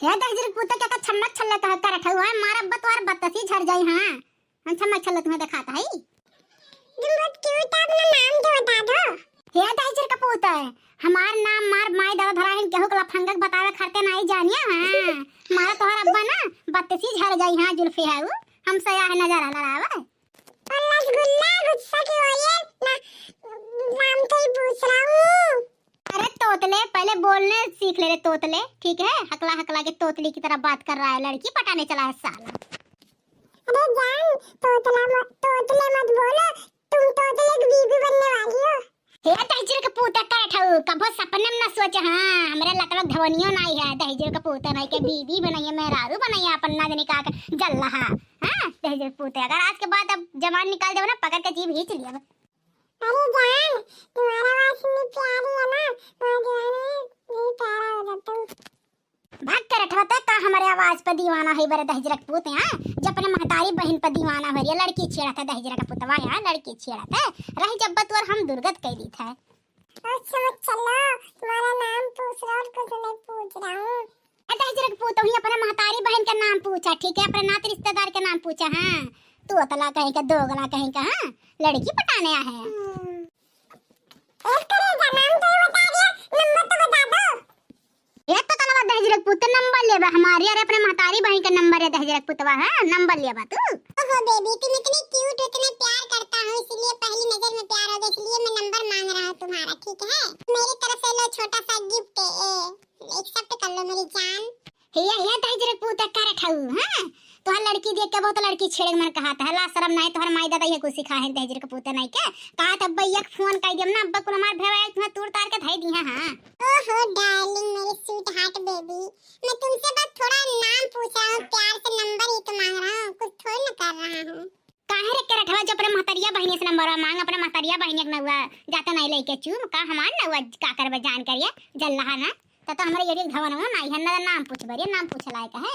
हे दहजर पुता क्या का छम्मक छल्ला कह कर रखा हुआ है मारा बतवार बत्तसी झड़ जाई। हां हम छम्मक छल्ला तुम्हें दिखाता है। तुम बहुत क्यूट है, अपना नाम तो बता दो। हे दहजर का पुता है हमार नाम मार माई दादा धरा है केहू कला फंगक बतावे खरते नहीं जानिया। हां मारा तोहर अब्बा ना बत्तसी झड़ जाई। हां जुल्फी है वो हमसे या है नजर लड़ावे। और रसगुल्ला गुस्सा की हो ये ना, नाम तो ही पूछ रहा हूं। अरे तोतले पहले बोलने सीख ले रे तोतले, ठीक है? हकला हकला के तोतली की तरह बात कर रहा है, लड़की पटाने चला है साला। अरे जान तोतले मत बोलो, तुम तोतले की बीबी बनने वाली हो। हे दहजर का पूता का ठऊ कबो सपने में न सोचे। हां हमरे लटवा धवनियो नहीं है दहजर का पूता नहीं के बीबी बनाइए मेहरारू बनाइए अपन ना देने का जल्ला। हां दहजर पूते अगर आज के बाद अब जवान निकाल देबो ना पकड़ के जीभ खींच लिया। अरे जान तुम्हारा आवाज इतनी प्यारी है ना, मैं दीवाना नहीं प्यारा हो जाता हूं। भाग कर रखवा तक का हमारे आवाज पर दीवाना है बरे दहजर का पूते। हां जब अपने महतारी बहन पर दीवाना है, ये लड़की छेड़ा था दहजर का पुतवा। यार लड़की छेड़ा था रही जब बतवर हम दुर्गत कैली था। और समझ चलो तुम्हारा नाम पूछ रहा और कुछ नहीं पूछ रहा हूं। दहजर का पुत ही अपने महतारी बहन का नाम पूछा, ठीक है? अपने नाते रिश्तेदार के नाम पूछा। हां तू अतला कहीं का दोगला कहीं का। हां लड़की पटाने आ है। एक करेगा नाम तो बता दिया, नंबर तो बता दो। एक तो तलवा दहजर का पुत नंबर लेबा हमारी और अपने महतारी बहन का नंबर है दहजर का पुतवा। हां नंबर लेबा तू। ओहो बेबी तुम इतनी क्यूट हो, इतना प्यार करता हूं, इसलिए पहली नजर में प्यार हो गया, इसलिए मैं नंबर मांग रहा हूं तुम्हारा, ठीक है? मेरी तरफ से लो छोटा सा गिफ्ट एक्सेप्ट कर लो मेरी जान। हे दहजर का पुत का रखाऊ। हां तो लड़की देख के बहुत लड़की छेड़े मन कहा था ला शर्म नहीं तोहर माई दादा ये कुछ सिखा है दहजर का पुत नहीं के कहा था भैया फोन कर दियम ना अब्बा को हमार भेवा तुम्हें तोड़ तार के धई दी। हां ओहो डार्लिंग मेरी स्वीट हार्ट बेबी, मैं तुमसे बस थोड़ा नाम पूछ रहा हूं, प्यार से नंबर ही तो मांग रहा हूं, कुछ थोड़ी ना कर रहा हूं। काहे रे के रखवा जो अपने महतरिया बहनी से नंबर मांग अपने महतरिया बहनी के नवा जाता नहीं लेके चूम का हमार नवा का करबे जान करिए जल्ला ना तो हमरे ये धवन हो नहीं है ना नाम पूछ बरिए नाम पूछ लायक है।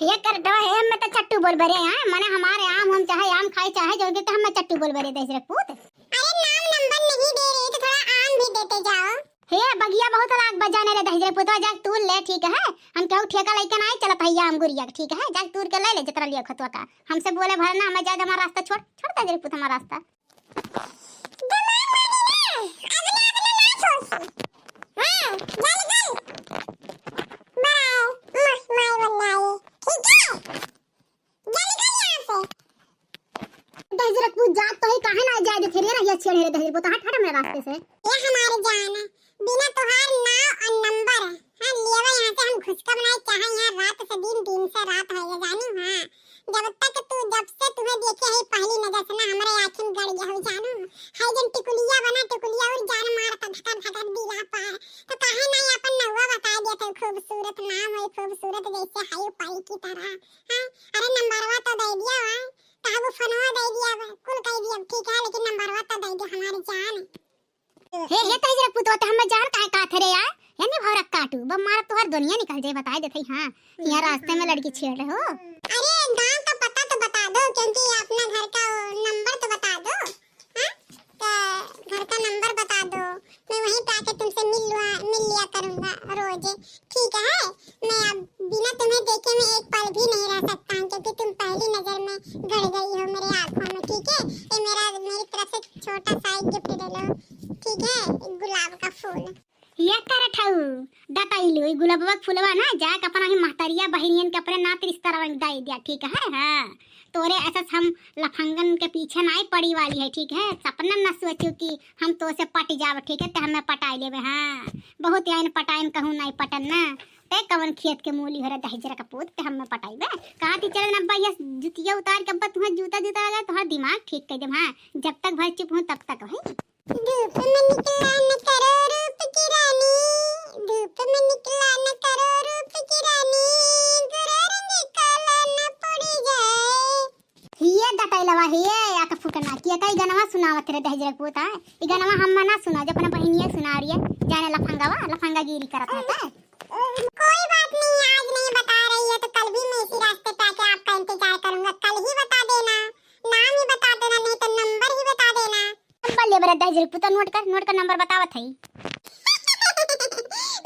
ये कर दो है मैं तो चट्टू बोल बरे। हां माने हमारे आम हम चाहे आम खाए चाहे जो देते हम मैं चट्टू बोल बरे दहजर का पुत। अरे नाम नंबर नहीं दे रहे तो थोड़ा आम भी देते जाओ। हे बगिया बहुत लाग बजाने रे दहजर पुतवा जाग तू ले, ठीक है? हम कहू ठेका लेके ना चलत भैया हम गुरिया, ठीक है? जाग तूर के ले ले जतरा लिया खतवा का हमसे बोले भरना हमें जा हमारा रास्ता छोड़ छोड़ दहजर पुत हमारा रास्ता। दहजर पुत जा तो ही काहे ना जाए फिर ना ये छेड़े रे दहजर पुत हट हट मेरे रास्ते से। ये हमारे जान है, बिना तोहार नाम और नंबर हां लेवा यहां से हम खुशका बनाए चाहे यहां रात से दिन से रात है ये जानी। हां जब से तुम्हें देखे है पहली नजर से ना हमारे आंखें गड़ गया हो जानू। हाय जन टिकुलिया बना टिकुलिया और जान मारता धका धका दिला पार तो काहे नहीं अपन नवा बता दिया तो खूबसूरत नाम है खूबसूरत जैसे हाय पाई की तरह। हां अरे नंबरवा तो दे दिया है ताबो फोनवा दे दिया कुल कह दिया, ठीक है? लेकिन नंबरवा तो दे दिया हमारी जान। हे दहजर पुत तो हम जान काहे का थे रे यार यानी भौरा काटू बम मार तोहर दुनिया निकल जाए बता देते। हां यहां रास्ते में लड़की छेड़ रहे हो। अरे गांव का पता तो बता दो क्योंकि अपना घर का नंबर तो बता दो। हां तो घर का नंबर बता दो, मैं वहीं पे आके तुमसे मिल लिया करूंगा रोज, ठीक है? मैं अब बिना तुम्हें देखे मैं एक पल भी नहीं रह सकता हूं क्योंकि तुम पहली नजर में गड़ गई हो मेरी आंखों में, ठीक है? ये मेरी तरफ से छोटा सा गिफ्ट ले लो, ठीक है? एक गुलाब का फूल ये कर ठऊ दताइलो गुलाबवा फूलवा ना जा के अपना ही महतरिया बहनियन के अपने नाते रिश्ता दे दिया, ठीक है? हां तोरे ऐसा हम लफंगन के पीछे नहीं पड़ी वाली है, ठीक है? सपना न सोचू कि हम तो से पट जाव, ठीक है? ते हमें पटाई लेबे। हां बहुत यान पटाइन कहूं नहीं पटन ना ते कवन खेत के मूली हरे दहजर का पुत ते हमें पटाइबे कहा थी चल नब्बा ये जुतिया उतार के अब्बा तुम्हें जूता लगा तुम्हारा दिमाग ठीक कर दे। हां जब तक भाई चुप हूं तब तक भाई धूप में निकला न करो रूप की रानी, धूप में निकला न करो रूप की रानी, गोरा रंग काला न पड़ जाए। हिये दतैलवा हिये आका फुटना किया कई गनवा सुनावत रे दहजरे पुता ई गनवा हम ना सुना जो अपना बहनिया सुना रही है जाने लफंगा गिरी करत है कोई बात नहीं, आज नहीं बता रही है तो कल भी मैं इसी रास्ते पे आके आपका इंतजार करूंगा। कल ही बता देना, नाम ही बता देना, नहीं तो नंबर ही बता देना। नंबर ले बरे दहजरे पुता नोट कर नंबर बतावत है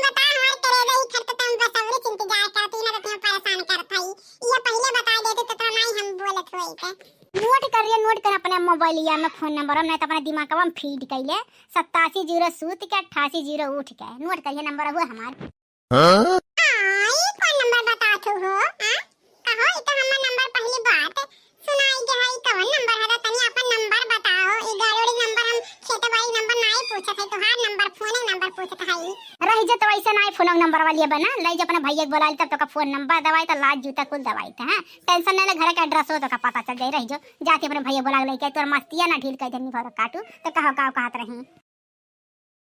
बता हमार करेगा ही खट तुम बस अवरे इंतजार करती ना तो तुम्हें परेशान कर भाई। ये पहले बता देते तो नहीं हम बोलत होई के। नोट कर अपने मोबाइलिया में फोन नंबर हम नहीं तो अपने दिमागवा में फीड कइले 87 के 88 उठ के नोट करिए नंबर हुआ हमार आई कौन नंबर बतातो हो? हां कहो ई तो हमर नंबर पहली बात सुनाई जे है। कौन नंबर है तनी अपन नंबर बताओ। ई गाड़ोड़ी नंबर हम खेत वाली नंबर नहीं पूछत है, तोहार नंबर फोन नंबर पूछत है। रह जे तो ऐसा नहीं फोन नंबर वाली बना ले जे अपने भैया के बोला तब तो का फोन नंबर दवाई तो लाज जूता कुल दवाई था। हां टेंशन नहीं ले, घर का एड्रेस हो तो का पता चल जाई। रह जो जाके अपने भैया बोला ले के तोर मस्तिया ना ढील कह देनी घर काटू तो कहो कहत रही